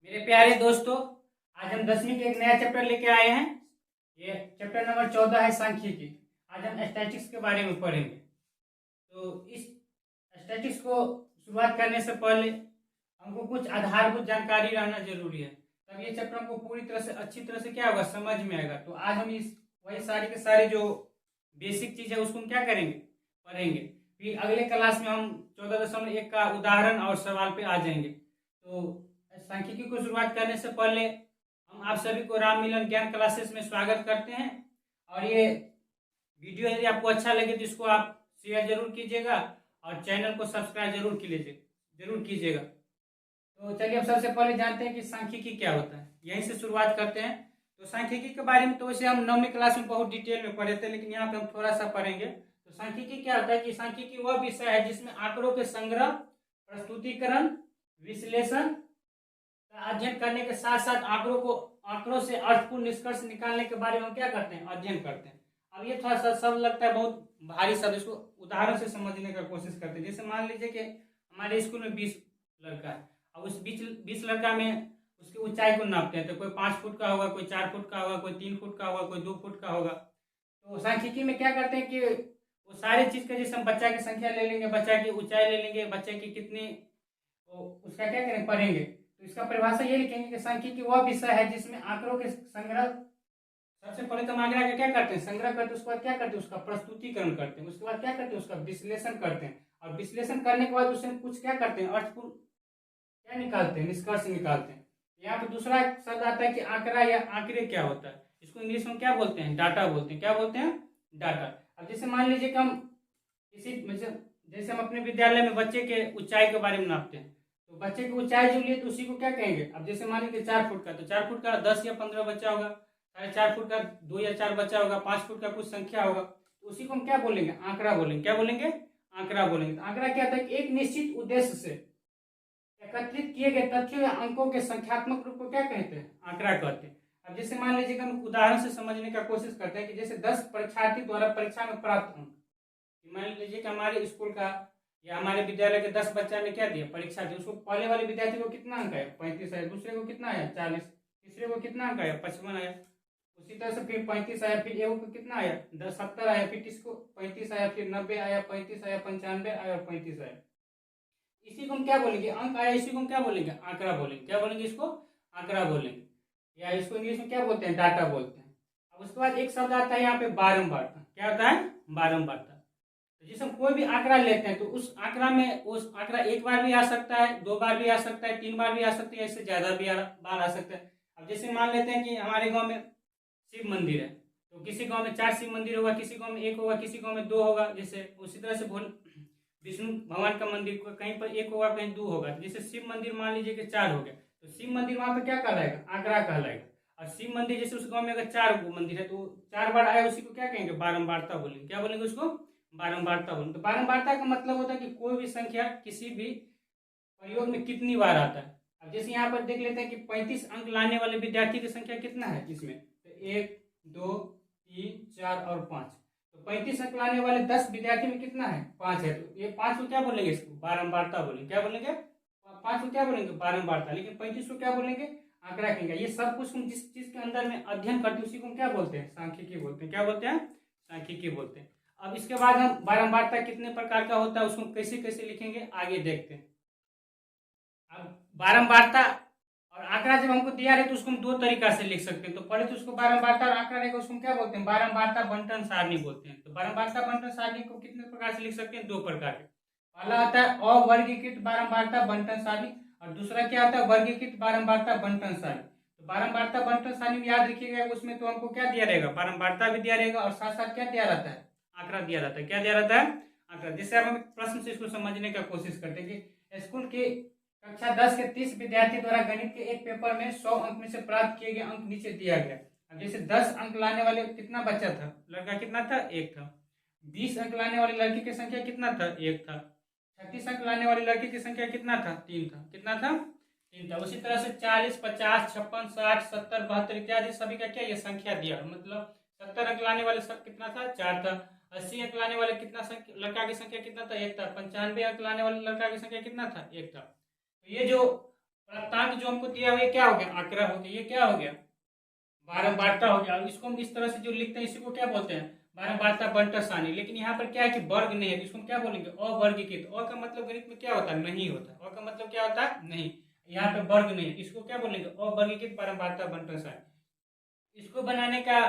मेरे प्यारे दोस्तों, आज हम 10वीं के एक नया चैप्टर लेके आए हैं। ये चैप्टर नंबर 14 है सांख्यिकी। आज हम स्टैटिस्टिक्स के बारे में पढ़ेंगे। तो इस स्टैटिस्टिक्स को शुरुआत करने से पहले हमको कुछ आधारभूत जानकारी रहना जरूरी है, तब ये चैप्टर हमको पूरी तरह से अच्छी तरह से क्या होगा, समझ में आएगा। तो आज हम इस वही सारी के सारी जो बेसिक चीज है उसको हम क्या करेंगे, पढ़ेंगे। फिर अगले क्लास में हम 14.1 का उदाहरण और सवाल पे आ जाएंगे। तो सांख्यिकी को शुरुआत करने से पहले हम आप सभी को राम मिलन ज्ञान क्लासेस में स्वागत करते हैं। और ये वीडियो यदि आपको अच्छा लगे तो इसको आप शेयर जरूर कीजिएगा और चैनल को सब्सक्राइब जरूर कीजिएगा। तो चलिए अब सबसे पहले जानते हैं कि सांख्यिकी क्या होता है। यहीं से शुरुआत करते हैं। तो सांख्यिकी के बारे में तो वैसे हम 9वीं क्लास में बहुत डिटेल में पढ़े थे, लेकिन यहाँ पे हम थोड़ा सा पढ़ेंगे। तो सांख्यिकी क्या होता है कि सांख्यिकी वह विषय है जिसमें आंकड़ों के संग्रह, प्रस्तुतिकरण, विश्लेषण अध्ययन करने के साथ साथ आंकड़ों से अर्थपूर्ण निष्कर्ष निकालने के बारे में हम क्या करते हैं, अध्ययन करते हैं। अब ये थोड़ा सा शब्द लगता है बहुत भारी शब्द, इसको उदाहरण से समझने का कोशिश करते हैं। जैसे मान लीजिए कि हमारे स्कूल में 20 लड़का है, और उस 20 लड़का में उसकी ऊंचाई को नापते हैं। तो कोई 5 फुट का होगा, कोई 4 फुट का होगा, कोई 3 फुट का होगा, कोई 2 फुट का होगा। तो सांख्यिकी में क्या करते हैं कि वो सारी चीज का, जैसे हम बच्चा की संख्या ले लेंगे, बच्चा की ऊंचाई ले लेंगे, बच्चे की कितनी, उसका क्या करेंगे, पढ़ेंगे। तो इसका परिभाषा ये लिखेंगे कि सांख्यिकी वह विषय है जिसमें आंकड़ों के संग्रह, सबसे पहले तो हम आंकड़ा का क्या करते हैं, संग्रह करते हैं। उसके बाद क्या करते हैं, उसका प्रस्तुतिकरण करते हैं। उसके बाद क्या करते हैं, उसका विश्लेषण करते हैं। और विश्लेषण करने के बाद उससे कुछ क्या करते हैं, अर्थपूर्ण क्या निकालते हैं, निष्कर्ष निकालते हैं। यहाँ पे दूसरा शब्द आता है कि आंकड़ा या आंकड़े क्या होता है। इसको इंग्लिश में क्या बोलते हैं, डाटा बोलते हैं। क्या बोलते हैं, डाटा। अब जैसे मान लीजिए कि हम किसी, जैसे हम अपने विद्यालय में बच्चे के ऊंचाई के बारे में नापते हैं। तो बच्चे की ऊंचाई जो लिए तो उसी को क्या कहेंगे। अब जैसे मान लीजिए 4 फुट का, तो 4 फुट का 10 या 15 बच्चा होगा, 4.5 फुट का 2 या 4 बच्चा होगा, 5 फुट का कुछ संख्या होगा। तो उसी को हम क्या बोलेंगे, आंकड़ा बोलेंगे। क्या बोलेंगे, आंकड़ा बोलेंगे। तो आंकड़ा क्या होता है कि एक निश्चित उद्देश्य से एकत्रित किए गए तथ्यों या अंकों के संख्यात्मक रूप को क्या कहते हैं, आंकड़ा कहते हैं। अब जैसे मान लीजिए कि हम उदाहरण से समझने का कोशिश करते हैं कि जैसे 10 परीक्षार्थी द्वारा परीक्षा में प्राप्त अंक, मान लीजिए कि हमारे स्कूल का या हमारे विद्यालय के 10 बच्चा ने क्या दिया, परीक्षा दी। उसको पहले वाले विद्यार्थी को कितना अंक आया, 35 आया। दूसरे को कितना आया, 40। तीसरे को कितना अंक आया, 55 आया। उसी तरह से फिर 35 आया। फिर एगो को कितना आया, 70 आया। फिर इसको 35 आया, फिर 90 आया, 35 आया, 95 आया और 35 आया। इसी को हम क्या बोलेंगे, अंक आया। इसी को हम क्या बोलेंगे, आंकड़ा बोलेंगे। क्या बोलेंगे, इसको आंकड़ा बोलेंगे, या इसको इंग्लिश में क्या बोलते हैं, डाटा बोलते हैं। अब उसके बाद एक शब्द आता है यहाँ पे बारंबारता। क्या होता है, बारंबारता। तो जिसे हम कोई भी आंकड़ा लेते हैं तो उस आंकड़ा में, उस आंकड़ा एक बार भी आ सकता है, 2 बार भी आ सकता है, 3 बार भी आ सकता है, इससे ज्यादा भी बार आ सकता है। अब जैसे मान लेते हैं कि हमारे गांव में शिव मंदिर है, तो किसी गांव में 4 शिव मंदिर होगा, किसी गांव में 1 होगा, किसी गांव में 2 होगा। जैसे उसी तरह से विष्णु भगवान का मंदिर कहीं पर 1 होगा, कहीं 2 होगा। जैसे शिव मंदिर मान लीजिए कि 4 हो गया, तो शिव मंदिर वहां पर क्या कहलाएगा, आंकड़ा कहलाएगा। और शिव मंदिर जैसे उस गांव में अगर 4 मंदिर है तो 4 बार आया, उसी को क्या कहेंगे, बारंबारता बोलेंगे। क्या बोलेंगे, उसको बारंबारता बोलेंगे। तो बारंबारता का मतलब होता है कि कोई भी संख्या किसी भी प्रयोग में कितनी बार आता है। अब जैसे यहाँ पर देख लेते हैं कि 35 अंक लाने वाले विद्यार्थी की संख्या कितना है इसमें, तो 1 2 3 4 और 5। तो 35 अंक लाने वाले 10 विद्यार्थी में कितना है, 5 है। तो ये 5 को क्या बोलेंगे, इसको बारंबारता बोलेंगे। क्या बोलेंगे, 5 को क्या बोलेंगे, बारंबारता। लेकिन 35 को क्या बोलेंगे, आंकड़ा कहेंगे। ये सब कुछ हम जिस चीज के अंदर में अध्ययन करते हैं उसी को हम क्या बोलते हैं, सांख्यिकी बोलते हैं। क्या बोलते हैं, सांख्यिकी बोलते हैं। अब इसके बाद हम बारंबारता कितने प्रकार का होता है उसको कैसे कैसे लिखेंगे, आगे देखते हैं। अब बारंबारता और आंकड़ा जब हमको दिया रहे तो उसको हम 2 तरीका से लिख सकते हैं। तो पहले तो उसको बारंबारता और आंकड़ा रहेगा, उसको क्या बोलते हैं, बारंबारता बंटन सारणी बोलते हैं। तो बारंबारता बंटन सारणी को कितने प्रकार से लिख सकते हैं, 2 प्रकार के। पहला आता है अवर्गीकृत बारंबारता बंटन सारणी, और दूसरा क्या आता है, वर्गीकृत बारंबारता बंटन सारणी। तो बारंबारता बंटन सारणी में याद रखिएगा, उसमें तो हमको क्या दिया रहेगा, बारंबारता भी दिया रहेगा और साथ साथ क्या दिया रहता है, आंकड़ा दिया रहता है। क्या दिया रहता है, आंकड़ा। जैसे अब हम प्रश्न से इसको समझने का कोशिश करते हैं कि स्कूल के कक्षा 10 के 30 विद्यार्थी द्वारा गणित के एक पेपर में 100 अंक में से प्राप्त किए गए अंक नीचे दिया गया। अब जैसे 10 अंक लाने वाले कितना बच्चा था, लड़का कितना था, 1 था। 20 अंक लाने वाली लड़की की संख्या कितना था, 1 था। 36 अंक लाने वाली लड़की की संख्या कितना था, 3 था। कितना था, 3 था। उसी तरह से 40 50 56 60 70 72 इत्यादि सभी का क्या ये संख्या दिया। मतलब 70 अंक लाने वाले कितना था, 4 था। 80 अंक लाने वाले कितना लड़का की संख्या कितना था, 1 था। 95 अंक लाने वाले लड़का की संख्या कितना था, 1 था। तो ये जो प्राप्तांक जो हमको दिया हुआ ये क्या हो गया, आंकड़ा हो गया, ये क्या हो गया, बारंबारता हो गया। और इसको हम इस तरह से जो लिखते हैं इसी को क्या बोलते हैं, बारंबारता बंटर सारणी। लेकिन यहाँ पर क्या है कि वर्ग नहीं है, इसको हम क्या बोलेंगे, अवर्गीकृत। और का मतलब गणित में क्या होता है, नहीं होता है। और का मतलब क्या होता है, नहीं। यहाँ पे वर्ग नहीं है, इसको क्या बोलेंगे, अवर्गीकृत बारंबारता बंटर सारणी। इसको बनाने का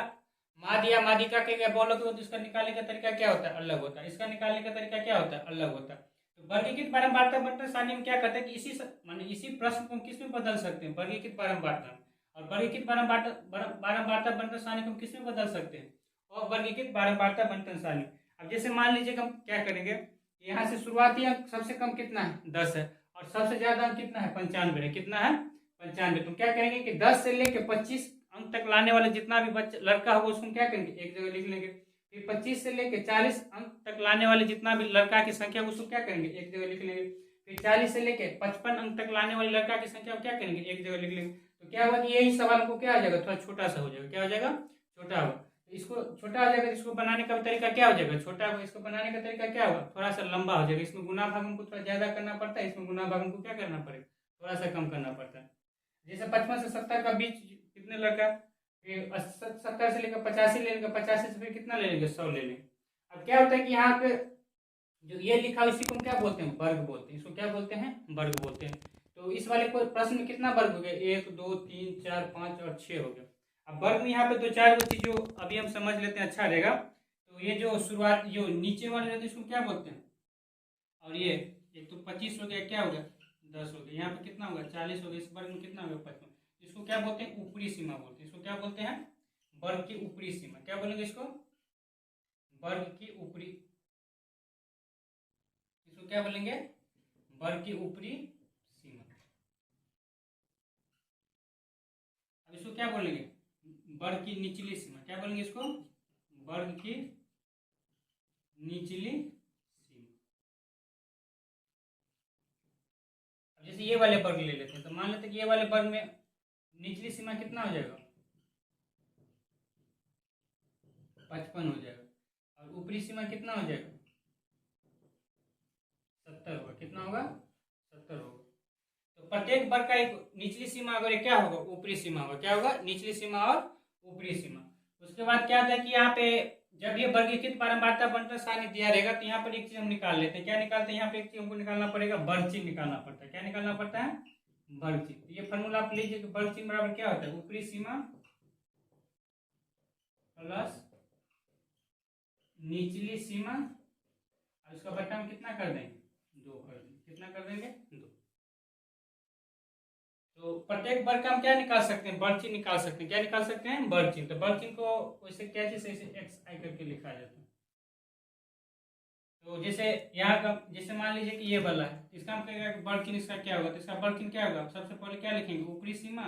माध्य या माध्यिका के बोलोगे तो इसका निकालने का तरीका क्या होता है, अलग होता है। इसका निकालने का तरीका क्या होता है, अलग होता है। तो वर्गीकृत बारंबारता बंटन सारणी में क्या करते हैं कि इसी प्रश्न को हम किस में बदल सकते हैं, वर्गीकृत बारंबारता। और वर्गीकृत बारंबारता बंटन सारणी को हम किस में बदल सकते हैं, और वर्गीकृत बारंबारता बंटन सारणी। अब जैसे मान लीजिए हम क्या करेंगे, यहाँ से शुरुआती अंक सबसे कम कितना है, 10 है, और सबसे ज्यादा अंक कितना है, 95 है। कितना है, 95। तो क्या करेंगे कि 10 से लेकर 25 अंक तक लाने वाले जितना भी बच्चा लड़का होगा उसको क्या करेंगे, एक जगह लिख लेंगे। फिर 25 से लेकर 40 अंक तक लाने वाले जितना भी लड़का की संख्या उसको क्या करेंगे, एक जगह लिख लेंगे। फिर 40 से लेकर 55 अंक तक लाने वाले लड़का की संख्या क्या करेंगे, एक जगह लिख लेंगे। तो क्या होगा कि यही सवाल को क्या हो जाएगा, थोड़ा छोटा सा हो जाएगा। क्या हो जाएगा, छोटा होगा। तो इसको छोटा हो जाएगा, इसको बनाने का तरीका क्या हो जाएगा, छोटा होगा। इसको बनाने का तरीका क्या होगा, थोड़ा सा लंबा हो जाएगा। इसमें गुना भाग हमको थोड़ा ज्यादा करना पड़ता है, इसमें गुना भाग हमको क्या करना पड़ेगा, थोड़ा सा कम करना पड़ता है। जैसे 55 से 70 का बीच कितने लड़का, फिर 70 से लेकर 85 ले लेंगे, 85 से फिर कितना ले लेंगे, 100 ले लेंगे। अब क्या होता है कि यहाँ पे जो ये लिखा है इसी को हम क्या बोलते हैं, वर्ग बोलते हैं। इसको क्या बोलते हैं, वर्ग बोलते हैं। तो इस वाले को प्रश्न में कितना वर्ग हो गया, 1 2 3 4 5 और 6 हो गया। अब वर्ग में यहाँ पे दो चार वो चीज जो अभी हम समझ लेते हैं, अच्छा रहेगा। तो ये जो शुरुआत जो नीचे वाले रहते हैं इसको क्या बोलते हैं, और ये एक तो 25 हो गया, क्या हो गया, 10 हो गया। यहाँ पे कितना होगा, 40 हो गया। इस वर्ग में कितना होगा, 55। इसको क्या बोलते हैं, ऊपरी सीमा बोलते हैं। इसको क्या बोलते हैं, वर्ग की ऊपरी सीमा। क्या बोलेंगे इसको, वर्ग की ऊपरी, इसको क्या बोलेंगे, वर्ग की ऊपरी सीमा। अब इसको क्या बोलेंगे, वर्ग की निचली सीमा। क्या बोलेंगे इसको, वर्ग की निचली सीमा। अब जैसे ये वाले वर्ग ले लेते हैं, तो मान लेते हैं कि ये वाले वर्ग में निचली सीमा कितना हो जाएगा, 55 हो जाएगा। और ऊपरी सीमा कितना हो जाएगा, 70 होगा। कितना होगा, 70 होगा। तो प्रत्येक वर्ग का एक निचली सीमा अगर क्या होगा, ऊपरी सीमा होगा। क्या होगा, निचली सीमा और ऊपरी सीमा। उसके बाद क्या होता है कि यहाँ पे जब ये वर्गीकृत बारंबारता बंटन सारणी दिया रहेगा तो यहाँ पर एक चीज हम निकाल लेते हैं। क्या निकालते हैं, यहाँ पे एक चीज हमको निकालना पड़ेगा, वर्ग चिन्ह निकालना पड़ता है। क्या निकालना पड़ता है, वर्ग चिन्ह। ये फॉर्मूला आप लीजिए कि वर्ग चिन्ह बराबर क्या होता है, ऊपरी सीमा प्लस निचली सीमा, और इसका बट्टा हम कितना कर देंगे, 2 कर देंगे। कितना कर देंगे, 2। तो प्रत्येक वर्ग का हम क्या निकाल सकते हैं, वर्ग चिन्ह निकाल सकते हैं। क्या निकाल सकते हैं, वर्ग चिन्ह। तो वर्ग चिन्ह को वैसे क्या चीज ऐसे एक्स आई करके लिखा जाता है। तो जैसे यहाँ का जैसे मान लीजिए कि ये वाला है, इसका हम कहेंगे वर्ग चिन्ह इसका क्या होगा। तो इसका वर्ग चिन्ह क्या होगा, सबसे पहले क्या लिखेंगे, ऊपरी सीमा,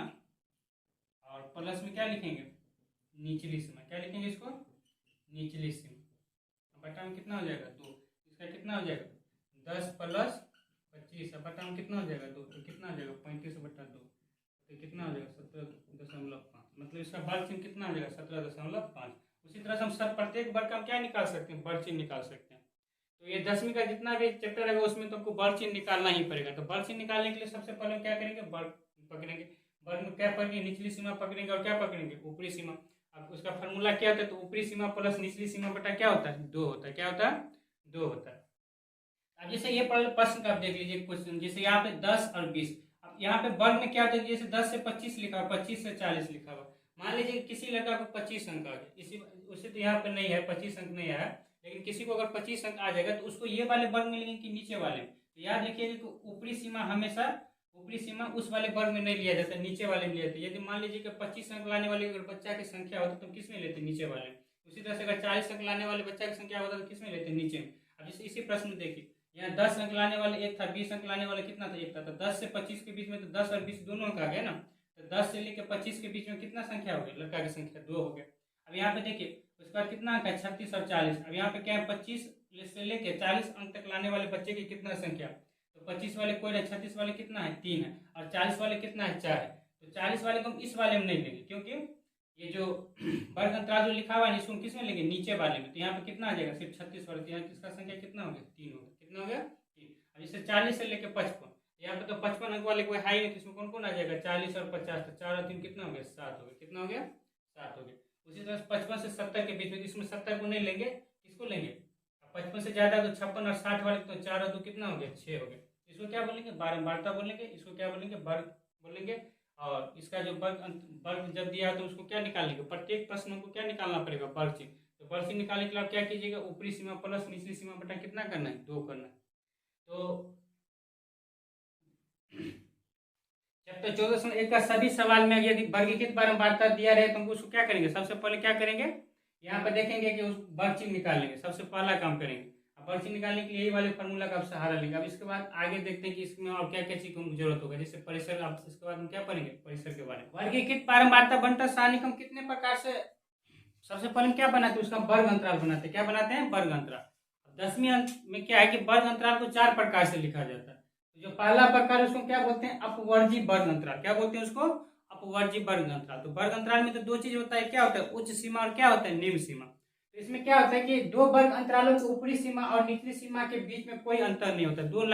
और प्लस में क्या लिखेंगे, निचली सीमा। क्या लिखेंगे इसको, निचली सीमा। बटा में कितना हो जाएगा, 2। इसका कितना हो जाएगा, 10 प्लस 25। बटा में कितना हो जाएगा, 2। तो कितना हो जाएगा, 35/2। तो कितना हो जाएगा, 17.5। मतलब इसका वर्ग चिन्ह कितना हो जाएगा, 17.5। उसी तरह से हम सब प्रत्येक वर्ग का हम क्या निकाल सकते हैं, वर्ग चिन्ह निकाल सकते हैं। तो ये 10वीं का जितना भी चैप्टर रहेगा उसमें तो आपको वर्ग चिन्ह निकालना ही पड़ेगा। तो वर्ग चिन्ह निकालने के लिए सबसे पहले क्या करेंगे, वर्ग पकड़ेंगे। वर्ग में क्या पकड़ेंगे, निचली सीमा पकड़ेंगे, और क्या पकड़ेंगे, ऊपरी सीमा। अब उसका फॉर्मूला क्या होता है, तो ऊपरी सीमा प्लस निचली सीमा बटा क्या होता है, 2 होता है। क्या होता है, 2 होता है। अब जैसे ये प्रश्न का आप देख लीजिए क्वेश्चन, जैसे यहाँ पे 10 और 20। अब यहाँ पे वर्ग में क्या होता है, जैसे 10 से 25 लिखा हुआ, 25 से 40 लिखा हुआ। मान लीजिए किसी लड़का को 25 अंक आ गए, इसी उसे तो यहाँ पे नहीं है, 25 अंक नहीं आया, लेकिन किसी को अगर 25 अंक आ जाएगा तो उसको ये वाले वर्ग में लेंगे कि नीचे वाले। तो याद रखिएगा कि ऊपरी सीमा हमेशा, ऊपरी सीमा उस वाले वर्ग में नहीं लिया जाता, नीचे वाले में लिया जाता है। यदि मान लीजिए कि 25 अंक लाने वाले अगर बच्चा की संख्या होता तो किस में लेते, नीचे वाले। उसी तरह से अगर 40 अंक लाने वाले बच्चा की संख्या होता तो किस में लेते, नीचे में। अब जैसे इसी प्रश्न में देखिए, यहाँ 10 अंक लाने वाले एक था, 20 अंक लाने वाले कितना था, एक था। तो 10 से 25 के बीच में तो 10 और 20 दोनों अंक आ गए ना। तो 10 से लेकर 25 के बीच में कितना संख्या हो गई, लड़का की संख्या 2 हो गया। अब यहाँ पे देखिए उसके बाद कितना अंक है, 36 और 40। अब यहाँ पे क्या है, 25 से लेके 40 अंक तक लाने वाले बच्चे की कितना संख्या, तो 25 वाले कोई नहीं, 36 वाले कितना है, 3 है, और 40 वाले कितना है, 4 है। तो 40 वाले को हम इस वाले में नहीं लेंगे, क्योंकि ये जो वर्ग अंतराल जो लिखा हुआ है इसको हम किस में लेंगे, नीचे वाले में। तो यहाँ पे कितना आ जाएगा, सिर्फ 36 वाले। तो यहाँ किसका संख्या कितना हो गया, 3 हो गया। कितना हो गया, 3। अब जैसे 40 से लेके 55, यहाँ पे तो 55 अंक वाले कोई हाई नहीं, तो इसमें कौन कौन आ जाएगा 40 और 50, तो 4 और 3 कितना हो गया 7 हो गया, कितना हो गया 7 हो गया। उसी तरह 55 से 70 के बीच में, इसमें 70 को नहीं लेंगे, किसको लेंगे 55 से ज्यादा तो 56 और 60 वाले, तो 4 और 2 कितना हो गया 6 हो गया। इसको क्या बोलेंगे बारंबारता बोलेंगे, इसको क्या बोलेंगे वर्ग बोलेंगे। और इसका जो वर्ग जब दिया तो उसको क्या निकालेंगे, प्रत्येक प्रश्न को क्या निकालना पड़ेगा वर्ग चिन्ह। तो वर्ग चिन्ह निकालने के लिए आप क्या कीजिएगा, ऊपरी सीमा प्लस निचली सीमा बटा कितना करना है 2 करना है। तो चैप्टर 14.1 का सभी सवाल में यदि वर्गीकृत बारंबारता दिया रहे तो हम उसको क्या करेंगे, सबसे पहले क्या करेंगे, यहाँ पर देखेंगे कि उस वर्ग चिन्ह निकालेंगे, सबसे पहला काम करेंगे। अब वर्ग चिन्ह निकालने के लिए यही वाले फॉर्मूला का आप सहारा लेंगे। अब इसके बाद आगे देखते हैं कि इसमें और क्या क्या चीज की जरूरत होगा, जैसे परिसर। अब इसके बाद हम क्या पढ़ेंगे परिसर के बारे में। वर्गीकृत बारंबारता बंटन सारणी हम कितने प्रकार से, सबसे पहले क्या बनाते हैं, उसका वर्ग अंतराल बनाते हैं। क्या बनाते हैं, वर्ग अंतराल। 10वीं में क्या है कि वर्ग अंतराल को 4 प्रकार से लिखा जाता है। तो जो पहला प्रकार उसको क्या बोलते हैं, अपवर्जी वर्ग अंतराल। क्या बोलते हैं उसको, अपवर्जी वर्ग अंतराल। तो वर्ग अंतराल में तो 2 चीज होता है, क्या होता है उच्च सीमा और क्या होता है निम्न सीमा। तो इसमें क्या होता है कि 2 वर्ग अंतरालों के ऊपरी सीमा और निचली सीमा के बीच में कोई अंतर नहीं होता। 2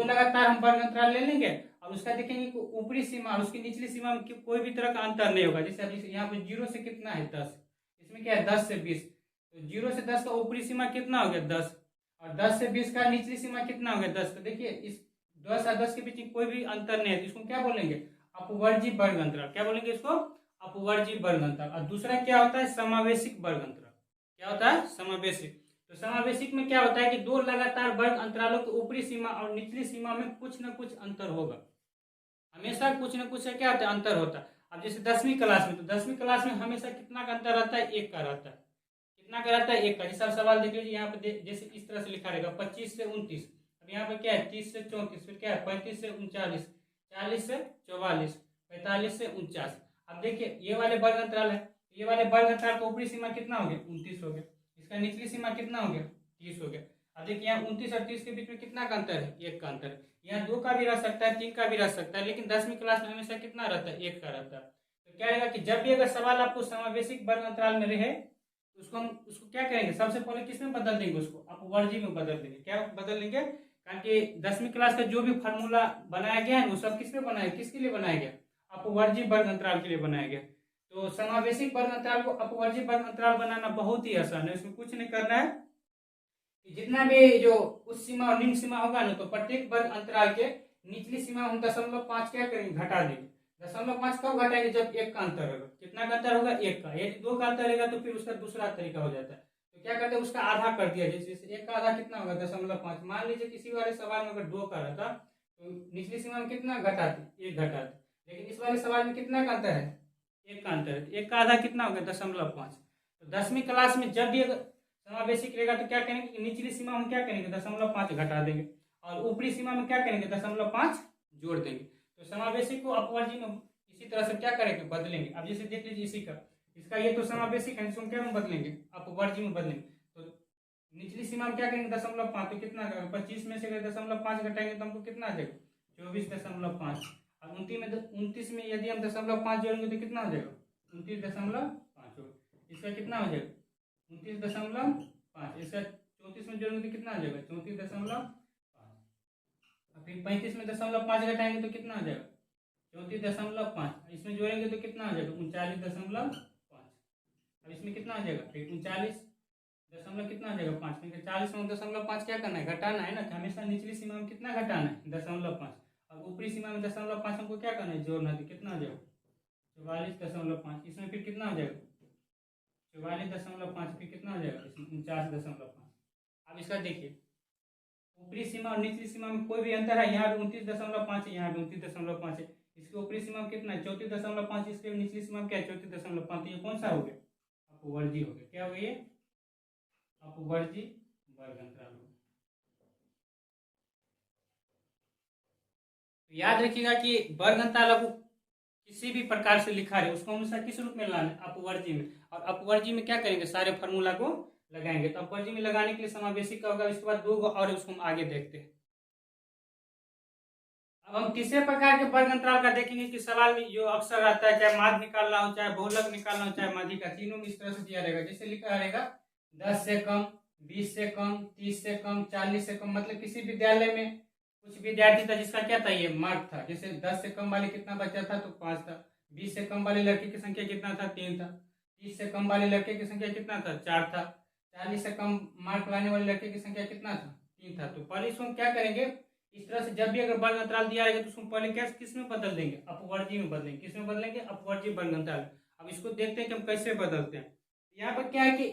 लगातार हम वर्ग अंतराल ले लेंगे और उसका देखेंगे कि ऊपरी सीमा और उसकी निचली सीमा में कोई भी तरह का अंतर नहीं होगा। जैसे अभी यहाँ पे 0 से कितना है 10, इसमें क्या है 10 से 20, तो 0 से 10 का ऊपरी सीमा कितना हो गया 10, और 10 से 20 का निचली सीमा कितना हो गया 10। तो देखिए इस 10 और 10 के बीच में कोई भी अंतर नहीं है, तो इसको क्या बोलेंगे अपवर्जी वर्ग अंतराल। क्या बोलेंगे इसको, अपवर्जी वर्ग अंतराल। और दूसरा क्या होता है समावेशिक वर्ग अंतराल। क्या होता है समावेशिक। तो समावेशिक में क्या होता है कि 2 लगातार वर्ग अंतरालों की ऊपरी सीमा और निचली सीमा में कुछ न कुछ अंतर होगा, हमेशा कुछ न कुछ क्या होता है अंतर होता है। अब जैसे 10वीं क्लास में, तो 10वीं क्लास में हमेशा कितना का अंतर रहता है, 1 का रहता है। कितना का रहता है 1 का। जैसे आप सवाल देख लीजिए यहाँ पे, जैसे इस तरह से लिखा रहेगा 25 से 29, अब यहाँ पे क्या है 30 से 34, फिर क्या है 35 से 39, 40 से 44, 45 से 49। अब देखिए ये वाले वर्ग अंतराल है, ये वाले वर्ग अंतराल का ऊपरी सीमा कितना हो गया 29 हो गया, इसका निचली सीमा कितना हो गया 30 हो गया। अब देखिए यहाँ 29 और 30 के बीच में कितना का अंतर है, 1 का अंतर है। यहाँ 2 का भी रह सकता है, 3 का भी रह सकता है, लेकिन 10वीं क्लास में हमेशा कितना रहता है 1 का रहता है। तो क्या रहेगा कि जब भी अगर सवाल आपको समावेशिक वर्ग अंतराल में रहे, उसको क्या करेंगे, सबसे पहले किसमें बदल देंगे, उसको अपवर्जी में बदल देंगे। क्या बदल देंगे, कारण कि 10वीं क्लास का जो भी फार्मूला बनाया गया है वो सब किस पे बनाया, किसके लिए बनाया गया, अपवर्जी वर्ग अंतराल के लिए बनाया गया। तो समावेशिक वर्ग अंतराल को अपवर्जी वर्ग अंतराल बनाना बहुत ही आसान है। इसमें कुछ नहीं करना है कि जितना भी जो उच्च सीमा और निम्न सीमा होगा ना, तो प्रत्येक वर्ग अंतराल के निचली सीमा हम 0.5 क्या करेंगे घटा देंगे। 0.5 कब घटाएंगे, जब 1 का अंतर होगा। कितना का अंतर होगा 1 का। यदि 2 का अंतर रहेगा तो फिर उसका दूसरा तरीका हो जाता है। तो क्या करते हैं उसका आधा कर दिया, जैसे 1 का आधा कितना होगा 0.5। मान लीजिए किसी वाले सवाल में अगर 2 का रहता तो निचली सीमा में कितना घटाते 1 घटाते, लेकिन इस वाले सवाल में कितना का अंतर है 1 का अंतर है। 1 का आधा कितना होगा 0.5। तो 10वीं क्लास में जब भी अगर समावेशिक रहेगा तो क्या करेंगे कि निचली सीमा में क्या करेंगे 0.5 घटा देंगे और ऊपरी सीमा में क्या करेंगे 0.5 जोड़ देंगे। तो समावेशिक को अपवर्जी में इसी तरह से क्या करेंगे बदलेंगे। अब जैसे देख लीजिए इसी का, इसका ये तो समावेशिक है, इसको क्या में बदलेंगे अपवर्जी में बदलेंगे। तो निचली सीमा में क्या करेंगे 0.5, तो कितना 25 में से 0.5 घटाएंगे तो हमको कितना आ जाएगा 24.5। और 29 में यदि हम 0.5 जोड़ेंगे तो कितना हो जाएगा 29.5 होगा। इसका कितना हो जाएगा 29.5। इसका 34 में जोड़ेंगे तो कितना आ जाएगा 34.5। फिर 35 में 0.5 घटाएंगे तो कितना आ जाएगा 34.5। इसमें जोड़ेंगे तो कितना आ जाएगा 39.5। अब इसमें कितना आ जाएगा फिर 39 कितना आ जाएगा 5 में 40 में 0.5 क्या करना है घटाना है ना। हमेशा निचली सीमा में कितना घटाना है 0.5 और ऊपरी सीमा में 0.5 हमको क्या करना है जोड़ना है। तो कितना आ जाएगा 44.5। इसमें फिर कितना हो जाएगा 44.5, फिर कितना हो जाएगा इसमें 49.5। अब इसका देखिए ऊपरी सीमा और निचली सीमा में कोई भी अंतर है, यहाँ भी 29.5 है, यहाँ भी 29.5 है। इसके ऊपरी सीमा में कितना है 34.5, इसके निचली सीमा में क्या है 34.5। ये कौन सा हो गया अपवर्जी हो गया। क्या हो गया ये अपवर्जी वर्ग अंतराल हो गया। तो याद रखिएगा कि वर्ग अंतराल को किसी भी प्रकार से लिखा रहे उसको हमेशा किस रूप में लाना अपवर्जी में। और अपवर्जी में क्या करेंगे सारे फार्मूला को लगाएंगे। तो अपवर्जी में लगाने के लिए समावेशिक का होगा, इसके बाद 2 और उसको हम आगे देखते हैं। अब हम तीसरे प्रकार के वर्ग अंतराल का देखेंगे कि सवाल में जो अक्सर आता है, चाहे माध्य निकालना हो, चाहे बहुलक निकालना हो, चाहे माध्यिका, तीनों में इस तरह से दिया रहेगा। जैसे लिखा रहेगा 10 से कम, 20 से कम, 30 से कम, 40 से कम। मतलब किसी विद्यालय में कुछ विद्यार्थी था जिसका क्या था, ये मार्क था, जैसे 10 से कम वाले कितना बचा था, तो 5 था। 20 से कम वाले लड़के की संख्या कितना था, 3 था। 30 से कम वाले लड़के की संख्या कितना था, 4 था। 40 से कम मार्क लाने वाले लड़के की संख्या कितना था, 3 था। तो पहले इसको हम क्या करेंगे, इस तरह से जब भी अगर वर्ग अंतराल दिया रहेगा तो उसको पहले क्या किस में बदल देंगे, अपवर्जी में बदलेंगे। किस में बदलेंगे, अपवर्जी वर्ग अंतराल। अब इसको देखते हैं कि हम कैसे बदलते हैं। यहाँ पर क्या है कि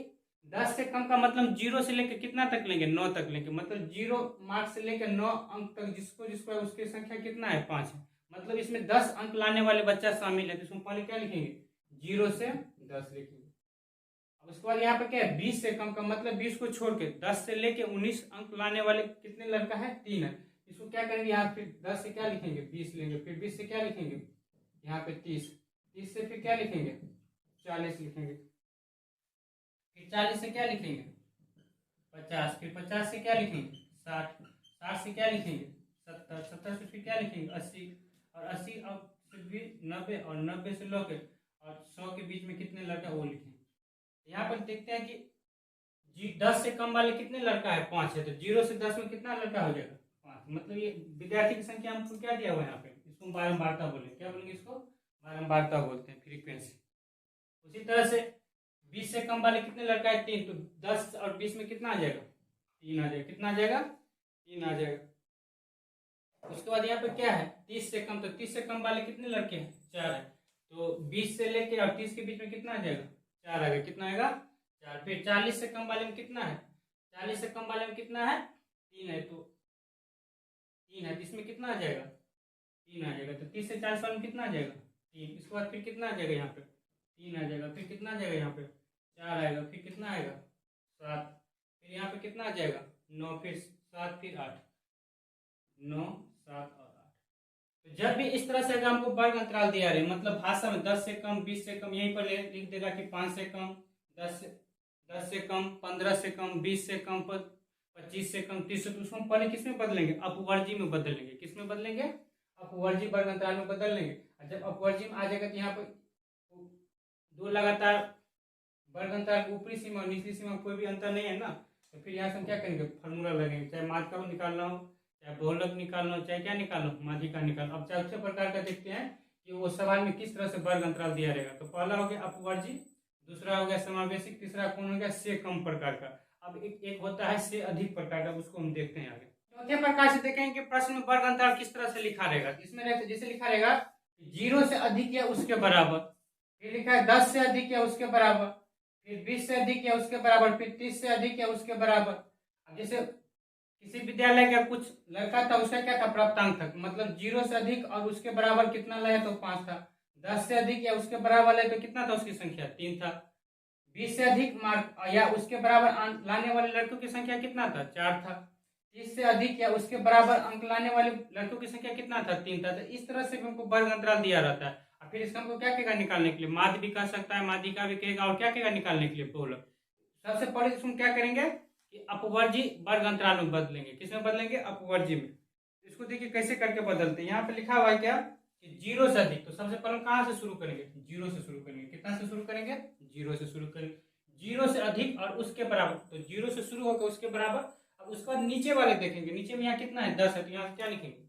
10 से कम का मतलब 0 से लेकर कितना तक लेंगे, 9 तक लेंगे। मतलब 0 मार्क्स से लेकर 9 अंक तक जिसको जिसको है उसकी संख्या कितना है, 5 है। मतलब इसमें 10 अंक लाने वाले बच्चा शामिल है, तो इसमें पहले क्या लिखेंगे, 0 से 10 लिखेंगे। अब उसके बाद यहाँ पे क्या है, 20 से कम का मतलब 20 को छोड़ के 10 से लेके 19 अंक लाने वाले कितने लड़का है, 3 है। इसको क्या करेंगे, यहाँ फिर 10 से क्या लिखेंगे, 20 लेंगे। फिर 20 से क्या लिखेंगे, यहाँ पे 30। 30 से फिर क्या लिखेंगे, 40 लिखेंगे। फिर 40 से क्या लिखेंगे, 50। फिर 50 से क्या लिखेंगे, 60। 60 से क्या लिखेंगे, 70। 70 से फिर क्या लिखेंगे, 80। और 80 अब फिर भी 90, और 90 से लोगे और 100 के बीच में कितने लड़का वो लिखेंगे। यहाँ पर देखते हैं कि 10 से कम वाले कितने लड़का है, 5 है। तो 0 से 10 में कितना लड़का हो जाएगा, 5। मतलब ये विद्यार्थी की संख्या हमको क्या दिया हुआ है यहाँ पे, इसको बारंबारता बोले, क्या बोलेंगे इसको, बारंबारता बोलते हैं, फ्रीक्वेंसी। उसी तरह से 20 से कम वाले कितने लड़का है, 3। तो 10 और 20 में कितना आ जाएगा, 3 आ जाएगा। कितना आ जाएगा, 3 आ जाएगा। उसके बाद यहाँ पे क्या है, 30 से कम। तो 30 से कम वाले कितने लड़के हैं, 4 है। तो 20 से लेके और 30 के बीच में कितना आ जाएगा, 4 आ गया। कितना आएगा, 4। फिर 40 से कम वाले में कितना है, 40 से कम वाले में कितना है, 3 है। तो 3 है, इसमें कितना आ जाएगा, 3 आ जाएगा। तो 30 से 40 वाले में कितना आ जाएगा, 3। इसके बाद फिर कितना आ जाएगा, यहाँ पे 3 आ जाएगा। फिर कितना आ जाएगा, यहाँ पे 4 आएगा। फिर कितना आएगा, 7। फिर यहाँ पे कितना आ जाएगा, 9। फिर 7, फिर 8। 9, 7 और 8। तो जब भी इस तरह से अगर हमको वर्ग अंतराल दिया रहे, मतलब भाषा में 10 से कम, 20 से कम, यहीं पर लिख देगा कि 5 से कम, 10 से कम, 15 से कम, 20 से कम, 25 से कम, 30 से। तो उसको हम पहले किस में बदलेंगे, अपवर्जी में बदल लेंगे। किस में बदलेंगे, अपवर्जी वर्ग अंतराल में बदल लेंगे। और जब अपवर्जी में आ जाएगा तो यहाँ पर दो लगातार वर्ग अंतराल की ऊपरी सीमा और निचली सीमा कोई भी अंतर नहीं है ना, तो फिर यहाँ से हम क्या करेंगे, फार्मूला लगेंगे। चाहे माध्यिका निकालना हो, चाहे बहुलक निकालना हो, चाहे क्या निकालना हो, माध्यिका निकालना। अब चौथे प्रकार का देखते हैं कि वो सवाल में किस तरह से वर्ग अंतराल दिया रहेगा। तो पहला हो गया अपवर्जी, दूसरा हो गया समावेशिक, तीसरा कौन हो गया, से कम प्रकार का। अब एक होता है से अधिक प्रकार का, उसको हम देखते हैं आगे। चौथे प्रकार से देखेंगे कि प्रश्न में वर्ग अंतराल किस तरह से लिखा रहेगा। इसमें जैसे लिखा रहेगा 0 से अधिक या उसके बराबर, फिर लिखा है 10 से अधिक या उसके बराबर, फिर 20 से अधिक या उसके बराबर, फिर 30 से अधिक या उसके बराबर। अब जैसे किसी विद्यालय का कुछ लड़का था, उसका क्या था, प्राप्तांक था। मतलब 0 से अधिक और उसके बराबर कितना लाया, तो 5 था। 10 से अधिक या उसके बराबर लाया तो कितना था, उसकी संख्या 3 था। 20 से अधिक मार्क या उसके बराबर लाने वाले लड़कों की संख्या कितना था, 4 था। 30 से अधिक या उसके बराबर अंक लाने वाले लड़कों की संख्या कितना था, 3 था। तो इस तरह से हमको वर्ग अंतराल दिया रहता है। और फिर इसका हमको क्या कहेगा निकालने के लिए, माध्य भी कह सकता है, माध्यिका भी कहेगा, और क्या कहेगा निकालने के लिए, बहुलक। सबसे पहले इसमें क्या करेंगे कि अपवर्जी वर्ग अंतराल में बदलेंगे। किसमें बदलेंगे, अपवर्जी में। इसको देखिए कैसे करके बदलते हैं। यहाँ पे लिखा हुआ है क्या कि 0 से अधिक। तो सबसे पहले कहाँ से शुरू करेंगे, 0 से शुरू करेंगे। कितना से शुरू करेंगे, 0 से शुरू करेंगे। 0 से अधिक और उसके बराबर, तो 0 से शुरू होकर उसके बराबर। अब उसके बाद नीचे वाले देखेंगे, नीचे में यहाँ कितना है, 10 है। तो यहाँ से क्या लिखेंगे,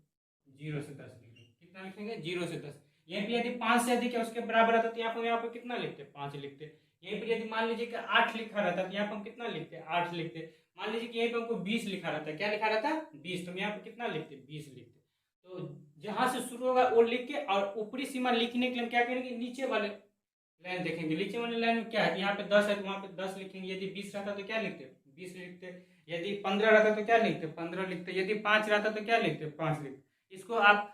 0 से 10 लिखेंगे। कितना लिखेंगे, 0 से 10। यहीं पे यदि 5 से अधिक है उसके बराबर आता तो यहाँ पे कितना लिखते, 5 लिखते। यहीं पर यदि मान लीजिए कि 8 लिखा रहता तो यहाँ पर हम कितना लिखते, 8 लिखते। मान लीजिए कि यहीं पर हमको 20 लिखा रहता, क्या लिखा रहता, 20, तो यहाँ पे कितना लिखते, 20 लिखते। तो जहां से शुरू होगा वो लिख के, और ऊपरी सीमा लिखने के लिए हम क्या करेंगे, नीचे वाले लाइन देखेंगे। नीचे वाले लाइन में क्या है, यहाँ पे 10 है तो वहां पे 10 लिखेंगे। यदि 20 रहता तो क्या लिखते, 20 लिखते। यदि 15 रहता तो क्या लिखते, 15 लिखते। यदि 5 रहता तो क्या लिखते, 5 लिखते। इसको आप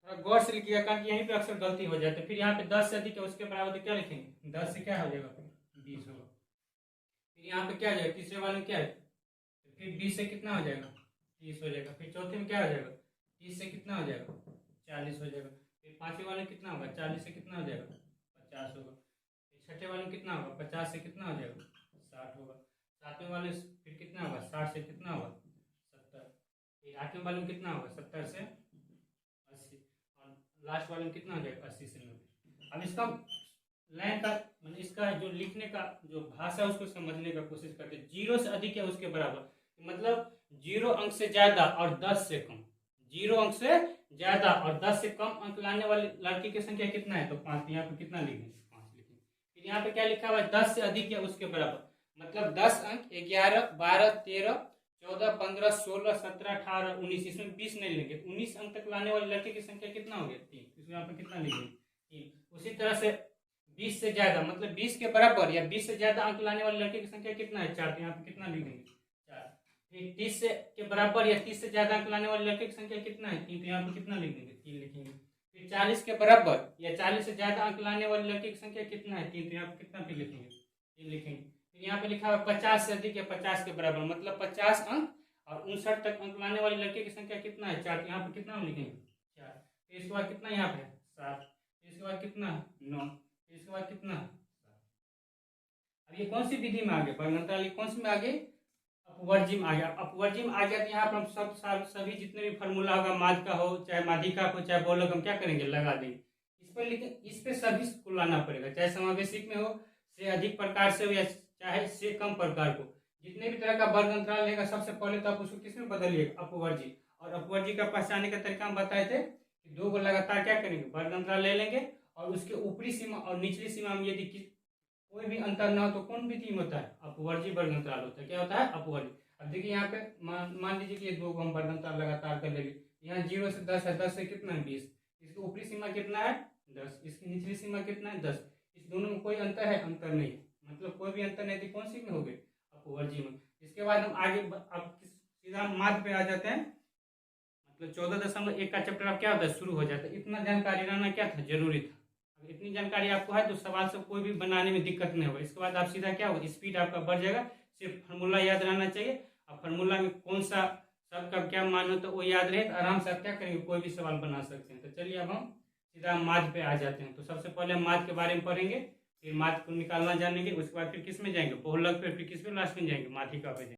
थोड़ा गौर से लिखिएगा, कारण यहीं पे अक्सर गलती हो जाती है। फिर यहाँ पे 10 से अधिक है उसके बराबर तो क्या लिखेंगे, 10 से क्या हो जाएगा, फिर 20 होगा। फिर यहाँ पे क्या हो जाएगा, तीसरे वाले में क्या है, फिर 20 से कितना हो जाएगा, 30 हो जाएगा। फिर चौथे में क्या हो जाएगा, 30 से कितना हो जाएगा, 40 हो जाएगा। फिर पांचवें वाले में कितना होगा, 40 से कितना हो जाएगा, 50 होगा। फिर छठे वाले में कितना होगा, 50 से कितना हो जाएगा, 60 होगा। सातवें वाले फिर कितना होगा, 60 से कितना होगा, 70। फिर आठवें वाले में कितना होगा, 70 से 80। और लास्ट वाले में कितना हो जाएगा, 80 से 90। अब इसका लाइन का मतलब इसका जो लिखने का जो भाषा है उसको समझने का कोशिश करते हैं। 0 से अधिक है उसके बराबर, मतलब 0 अंक से ज्यादा और 10 से कम, 0 अंक से ज्यादा और 10 से कम अंक लाने वाली लड़की की संख्या कितना है? तो 5। यहाँ पे कितना लिखेंगे? 5 लिखेंगे। फिर यहाँ पे क्या लिखा हुआ है? 10 से अधिक या उसके बराबर, मतलब 10 अंक 11, 12, 13, 14, 15, 16, 17, 18, 19, इसमें 20 नहीं लेंगे। 19 अंक तक लाने वाले लड़के की संख्या कितना हो गया? 3। इसमें यहाँ पे कितना लिखेंगे? 3। उसी तरह से 20 से ज्यादा, मतलब 20 के बराबर या 20 से ज्यादा अंक लाने वाले लड़के की संख्या कितना है? 4। तो यहाँ पे कितना लिखेंगे? 4। फिर 30 से के बराबर या 30 से ज्यादा अंक लाने वाले लड़के की संख्या कितना है? 3। तो यहाँ पे कितना लिखेंगे? 3 लिखेंगे। फिर 40 के बराबर या 40 से ज्यादा अंक लाने वाले लड़के की संख्या कितना है? 3। तो यहाँ पे कितना लिखेंगे? 3 लिखेंगे। फिर यहाँ पे लिखा हुआ 50 से अधिक या 50 के बराबर, मतलब 50 अंक और 59 तक अंक लाने वाले लड़के की संख्या कितना है? 4। तो यहाँ पे कितना लिखेंगे? 4। फिर इसके बाद कितना यहाँ पे? 7। इसके बाद कितना? 9। इसके बाद कितना? अब ये कौन सी विधि में आ गया? वर्णंतराल कौन सी में आ गई? अपवर्जिम आ गया। अपवर्जिम आ गया तो यहाँ पर हम सभी जितने भी फार्मूला होगा, माध का हो चाहे माध्यिका हो चाहे बोलक, हम क्या करेंगे? लगा देंगे इस पर। लेकिन इस पे सभी को लाना पड़ेगा, चाहे समावेशिक में हो, से अधिक प्रकार से हो या चाहे से कम प्रकार को। जितने भी तरह का वर्ग अंतराल रहेगा सबसे पहले तो आप उसको किसमें बदलिएगा? अपवर्जी। और अपवर्जी का पहचानने का तरीका हम बताए थे कि 2 को लगातार क्या करेंगे? वर्ग अंतराल ले लेंगे और उसके ऊपरी सीमा और निचली सीमा में यदि कोई भी अंतर ना हो तो कौन विधि में होता है? अपवर्जी वर्ग अंतराल होता है। क्या होता है? अपवर्जी। अब देखिए यहाँ पे मान लीजिए कि ये 2 को हम वर्ग अंतराल लगातार कर लेंगे। यहाँ 0 से 10 है, 10 से कितना है? 20। इसकी ऊपरी सीमा कितना है? 10। इसकी निचली सीमा कितना है? 10। इस दोनों में कोई अंतर है? अंतर नहीं, मतलब कोई भी अंतर नहीं थी। कौन सी में हो गए? अपवर्जी में। इसके बाद हम आगे अब सीधा माध्य पे आ जाते हैं, मतलब 14.1 का चैप्टर अब क्या होता है? शुरू हो जाता है। इतना जानकारी रहना क्या था? जरूरी था। अब इतनी जानकारी आपको है तो सवाल से कोई भी बनाने में दिक्कत नहीं होगा। इसके बाद आप सीधा क्या होगा? स्पीड आपका बढ़ जाएगा। सिर्फ फार्मूला याद रहना चाहिए, और फार्मूला में कौन सा सब का क्या मान होता है वो याद रहे तो आराम से आप क्या करेंगे? कोई भी सवाल बना सकते हैं। तो चलिए अब हम सीधा माध्य पे आ जाते हैं। तो सबसे पहले हम माध्य के बारे में पढ़ेंगे, फिर माध्य को निकालना जानेंगे। उसके बाद फिर किस में जाएंगे? बहुलक पे, फिर किस में लास्ट में जाएंगे? माध्यिका पे जाएंगे।